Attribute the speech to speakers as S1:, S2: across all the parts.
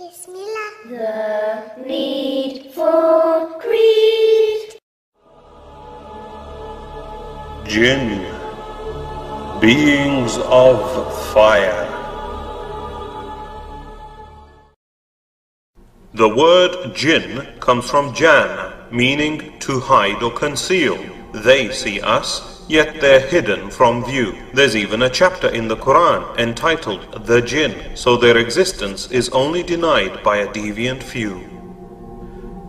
S1: Bismillah.
S2: The needful creed.
S3: Jinn, beings of fire. The word jinn comes from jan, meaning to hide or conceal. They see us, yet they're hidden from view. There's even a chapter in the Quran entitled The Jinn, so their existence is only denied by a deviant few.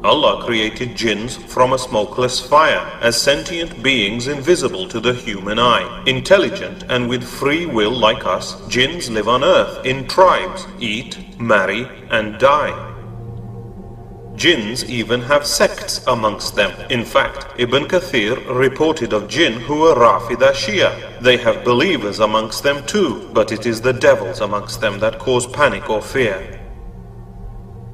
S3: Allah created jinns from a smokeless fire as sentient beings invisible to the human eye. Intelligent and with free will like us, jinns live on earth in tribes, eat, marry and die. Jinns even have sects amongst them. In fact, Ibn Kathir reported of jinn who are Rafida Shia. They have believers amongst them too, but it is the devils amongst them that cause panic or fear.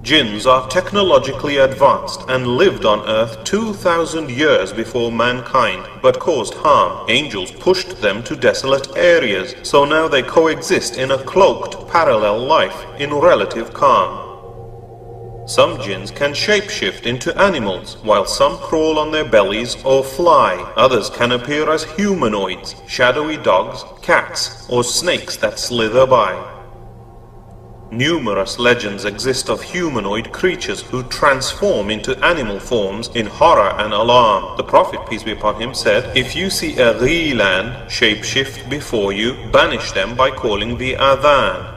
S3: Jinns are technologically advanced and lived on earth 2,000 years before mankind, but caused harm. Angels pushed them to desolate areas, so now they coexist in a cloaked parallel life in relative calm. Some jinns can shapeshift into animals, while some crawl on their bellies or fly. Others can appear as humanoids, shadowy dogs, cats, or snakes that slither by. Numerous legends exist of humanoid creatures who transform into animal forms in horror and alarm. The Prophet, peace be upon him, said, "If you see a ghilan shapeshift before you, banish them by calling the adhan."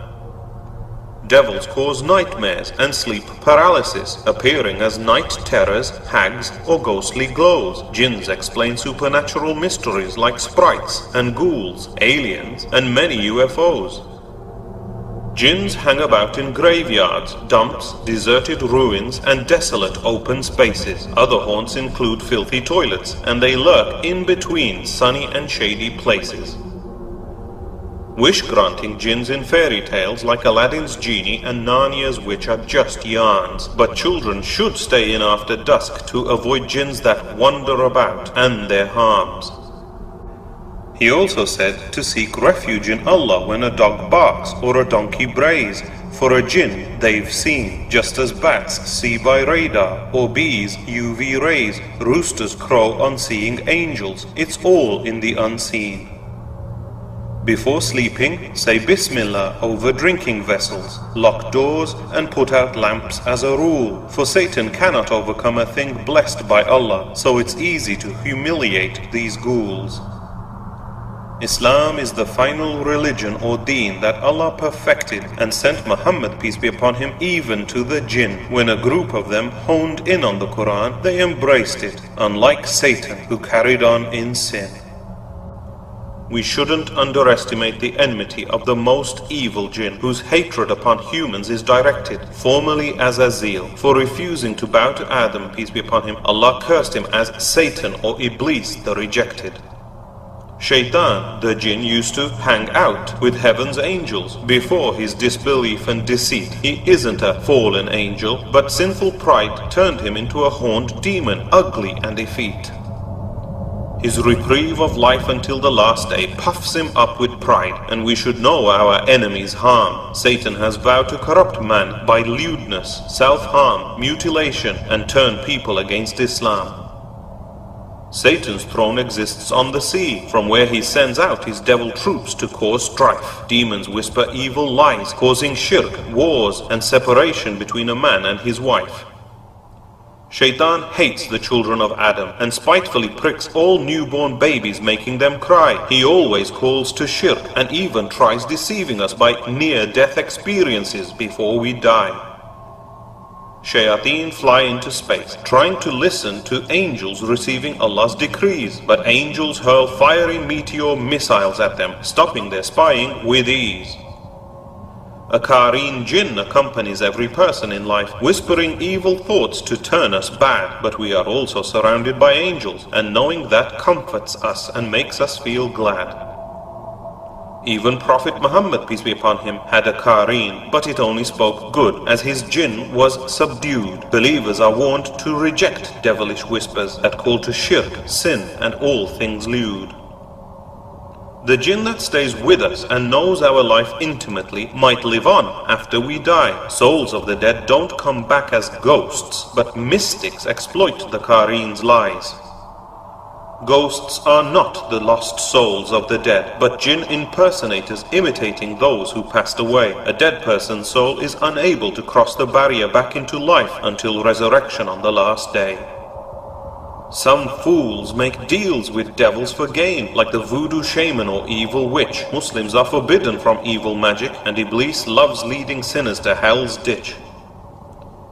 S3: Devils cause nightmares and sleep paralysis, appearing as night terrors, hags, or ghostly glows. Jinns explain supernatural mysteries like sprites and ghouls, aliens, and many UFOs. Jinns hang about in graveyards, dumps, deserted ruins, and desolate open spaces. Other haunts include filthy toilets, and they lurk in between sunny and shady places. Wish-granting jinns in fairy tales like Aladdin's genie and Narnia's witch are just yarns, but children should stay in after dusk to avoid jinns that wander about and their harms. He also said to seek refuge in Allah when a dog barks or a donkey brays, for a jinn they've seen, just as bats see by radar, or bees UV rays, roosters crow on seeing angels. It's all in the unseen. Before sleeping, say Bismillah over drinking vessels, lock doors and put out lamps as a rule, for Satan cannot overcome a thing blessed by Allah, so it's easy to humiliate these ghouls. Islam is the final religion or deen that Allah perfected and sent Muhammad, peace be upon him, even to the jinn. When a group of them honed in on the Quran, they embraced it, unlike Satan, who carried on in sin. We shouldn't underestimate the enmity of the most evil jinn, whose hatred upon humans is directed, formerly as Azil. For refusing to bow to Adam, peace be upon him, Allah cursed him as Satan or Iblis the rejected. Shaitan, the jinn, used to hang out with heaven's angels before his disbelief and deceit. He isn't a fallen angel, but sinful pride turned him into a horned demon, ugly and effete. His reprieve of life until the last day puffs him up with pride, and we should know our enemy's harm. Satan has vowed to corrupt man by lewdness, self-harm, mutilation, and turn people against Islam. Satan's throne exists on the sea, from where he sends out his devil troops to cause strife. Demons whisper evil lies, causing shirk, wars, and separation between a man and his wife. Shaitan hates the children of Adam and spitefully pricks all newborn babies, making them cry. He always calls to shirk and even tries deceiving us by near-death experiences before we die. Shayateen fly into space, trying to listen to angels receiving Allah's decrees, but angels hurl fiery meteor missiles at them, stopping their spying with ease. A Qareen jinn accompanies every person in life, whispering evil thoughts to turn us bad, but we are also surrounded by angels, and knowing that comforts us and makes us feel glad. Even Prophet Muhammad, peace be upon him, had a Qareen, but it only spoke good, as his jinn was subdued. Believers are warned to reject devilish whispers that call to shirk, sin, and all things lewd. The jinn that stays with us and knows our life intimately might live on after we die. Souls of the dead don't come back as ghosts, but mystics exploit the Qareen's lies. Ghosts are not the lost souls of the dead, but jinn impersonators imitating those who passed away. A dead person's soul is unable to cross the barrier back into life until resurrection on the last day. Some fools make deals with devils for gain, like the voodoo shaman or evil witch. Muslims are forbidden from evil magic, and Iblis loves leading sinners to hell's ditch.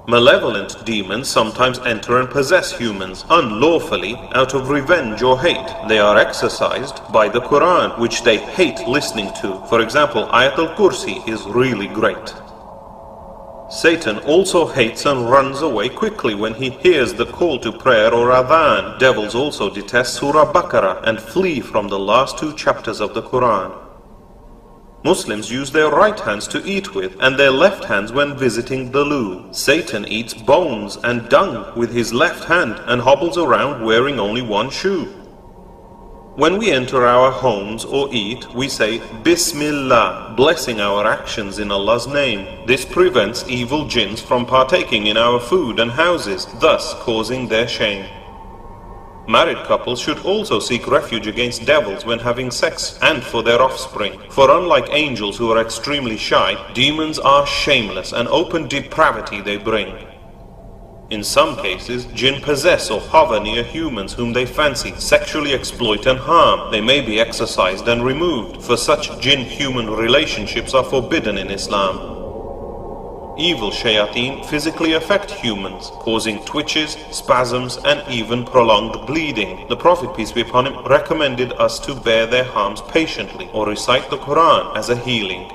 S3: Malevolent demons sometimes enter and possess humans unlawfully out of revenge or hate. They are exorcised by the Quran, which they hate listening to. For example, Ayatul Kursi is really great. Satan also hates and runs away quickly when he hears the call to prayer or adhan. Devils also detest Surah Baqarah and flee from the last 2 chapters of the Quran. Muslims use their right hands to eat with and their left hands when visiting the loo. Satan eats bones and dung with his left hand and hobbles around wearing only one shoe. When we enter our homes or eat, we say Bismillah, blessing our actions in Allah's name. This prevents evil jinns from partaking in our food and houses, thus causing their shame. Married couples should also seek refuge against devils when having sex and for their offspring. For unlike angels who are extremely shy, demons are shameless and open depravity they bring. In some cases, jinn possess or hover near humans whom they fancy, sexually exploit and harm. They may be exorcised and removed, for such jinn-human relationships are forbidden in Islam. Evil shayateen physically affect humans, causing twitches, spasms, and even prolonged bleeding. The Prophet, peace be upon him, recommended us to bear their harms patiently or recite the Quran as a healing.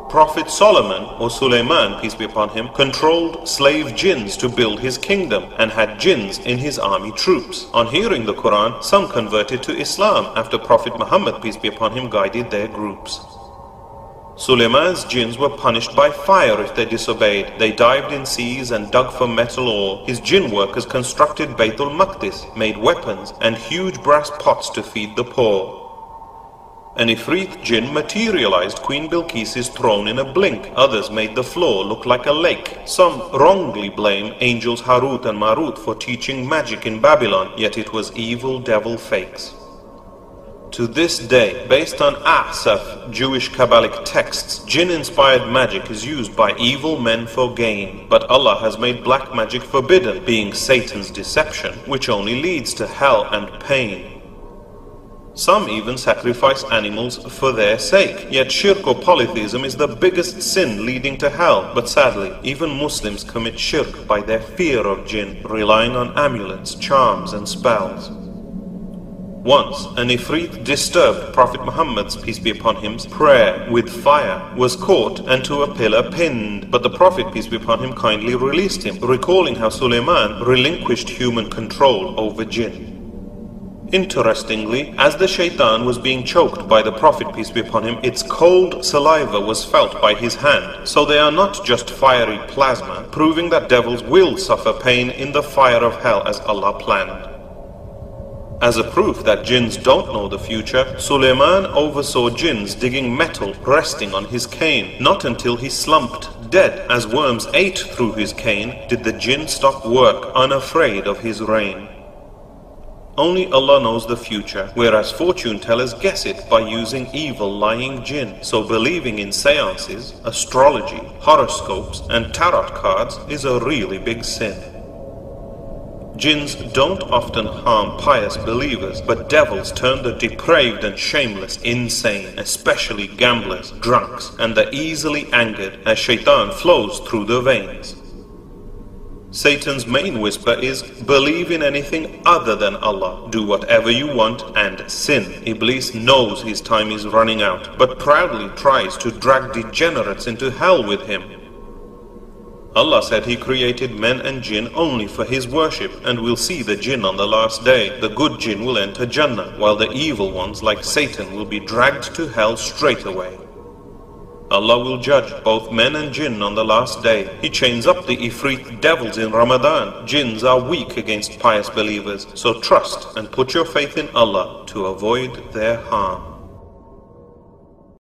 S3: Prophet Solomon, or Suleiman, peace be upon him, controlled slave jinns to build his kingdom and had jinns in his army troops. On hearing the Quran, some converted to Islam after Prophet Muhammad, peace be upon him, guided their groups. Suleiman's jinns were punished by fire if they disobeyed. They dived in seas and dug for metal ore. His jinn workers constructed Baytul Maqdis, made weapons and huge brass pots to feed the poor. An Ifrit jinn materialized Queen Bilqis's throne in a blink. Others made the floor look like a lake. Some wrongly blame angels Harut and Marut for teaching magic in Babylon, yet it was evil devil fakes. To this day, based on Ahsaf, Jewish Kabbalic texts, jinn-inspired magic is used by evil men for gain. But Allah has made black magic forbidden, being Satan's deception, which only leads to hell and pain. Some even sacrifice animals for their sake. Yet shirk or polytheism is the biggest sin leading to hell. But sadly, even Muslims commit shirk by their fear of jinn, relying on amulets, charms and spells. Once, an Ifrit disturbed Prophet Muhammad's, peace be upon him, prayer with fire, was caught and to a pillar pinned. But the Prophet, peace be upon him, kindly released him, recalling how Suleiman relinquished human control over jinn. Interestingly, as the shaitan was being choked by the Prophet, peace be upon him, its cold saliva was felt by his hand. So they are not just fiery plasma, proving that devils will suffer pain in the fire of hell as Allah planned. As a proof that jinns don't know the future, Suleiman oversaw jinns digging metal resting on his cane. Not until he slumped dead as worms ate through his cane did the jinn stop work, unafraid of his reign. Only Allah knows the future, whereas fortune tellers guess it by using evil lying jinn. So believing in seances, astrology, horoscopes and tarot cards is a really big sin. Jinns don't often harm pious believers, but devils turn the depraved and shameless insane, especially gamblers, drunks, and the easily angered, as shaitan flows through the veins. Satan's main whisper is, believe in anything other than Allah, do whatever you want, and sin. Iblis knows his time is running out, but proudly tries to drag degenerates into hell with him. Allah said He created men and jinn only for His worship, and will see the jinn on the last day. The good jinn will enter Jannah, while the evil ones like Satan will be dragged to hell straight away. Allah will judge both men and jinn on the last day. He chains up the Ifrit devils in Ramadan. Jinns are weak against pious believers, so trust and put your faith in Allah to avoid their harm.